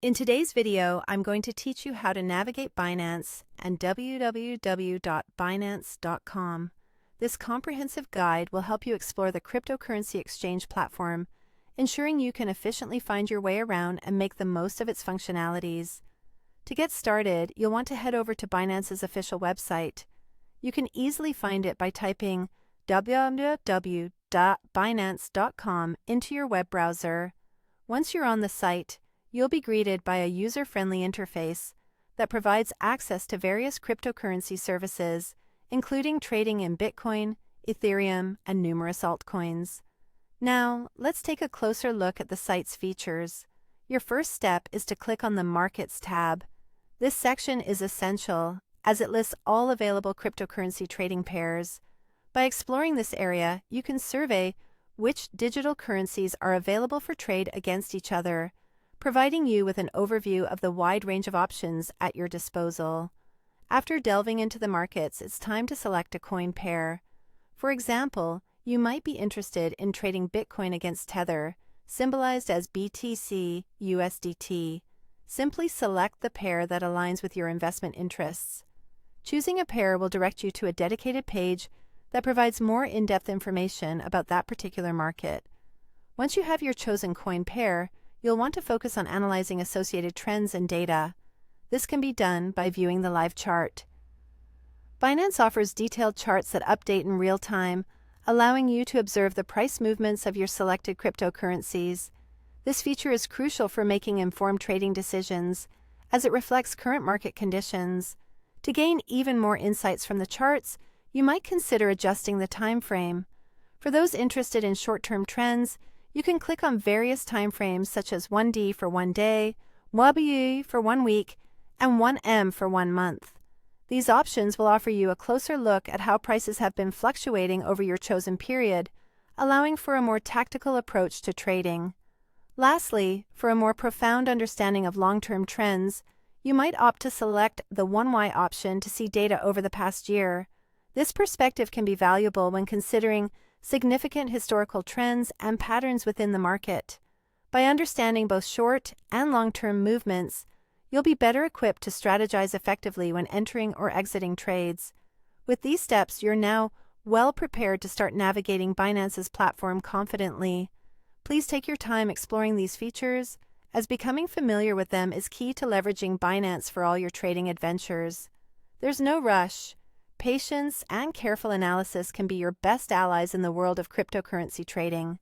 In today's video, I'm going to teach you how to navigate Binance and www.binance.com. This comprehensive guide will help you explore the cryptocurrency exchange platform, ensuring you can efficiently find your way around and make the most of its functionalities. To get started, you'll want to head over to Binance's official website. You can easily find it by typing www.binance.com into your web browser. Once you're on the site, you'll be greeted by a user-friendly interface that provides access to various cryptocurrency services, including trading in Bitcoin, Ethereum, and numerous altcoins. Now, let's take a closer look at the site's features. Your first step is to click on the Markets tab. This section is essential as it lists all available cryptocurrency trading pairs. By exploring this area, you can survey which digital currencies are available for trade against each other, providing you with an overview of the wide range of options at your disposal. After delving into the markets, it's time to select a coin pair. For example, you might be interested in trading Bitcoin against Tether, symbolized as BTC USDT. Simply select the pair that aligns with your investment interests. Choosing a pair will direct you to a dedicated page that provides more in-depth information about that particular market. Once you have your chosen coin pair, you'll want to focus on analyzing associated trends and data. This can be done by viewing the live chart. Binance offers detailed charts that update in real time, allowing you to observe the price movements of your selected cryptocurrencies. This feature is crucial for making informed trading decisions, as it reflects current market conditions. To gain even more insights from the charts, you might consider adjusting the time frame. For those interested in short-term trends, you can click on various timeframes such as 1D for 1 day, WABU for 1 week, and 1M for 1 month. These options will offer you a closer look at how prices have been fluctuating over your chosen period, allowing for a more tactical approach to trading. Lastly, for a more profound understanding of long-term trends, you might opt to select the 1Y option to see data over the past year. This perspective can be valuable when considering significant historical trends and patterns within the market. By understanding both short and long-term movements, you'll be better equipped to strategize effectively when entering or exiting trades. With these steps, you're now well prepared to start navigating Binance's platform confidently. Please take your time exploring these features, as becoming familiar with them is key to leveraging Binance for all your trading adventures. There's no rush. Patience and careful analysis can be your best allies in the world of cryptocurrency trading.